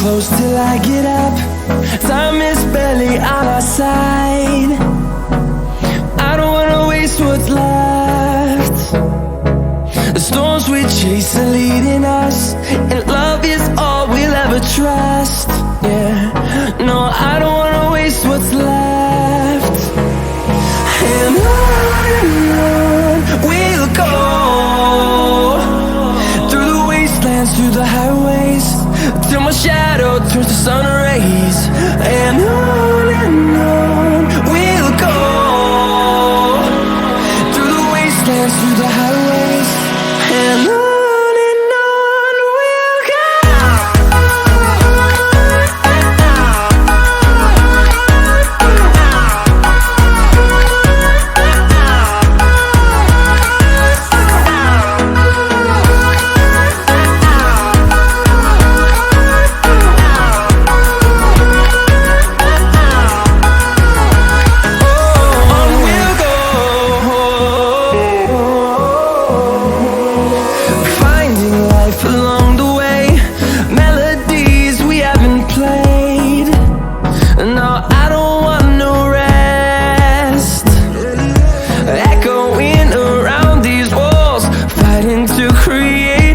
close till I get up. Time is barely on our side. I don't wanna waste what's left. The storms we chase are leading us, and love is all we'll ever trust. Yeah, no, I don't wanna waste what's left. And on we'll go, through the wastelands, through the highways, till my shadow turns to sun rays. And on we'll go, through the wastelands, through the highways, and on we'll go. Along the way, melodies we haven't played. No, I don't want no rest. Echoing around these walls, fighting to create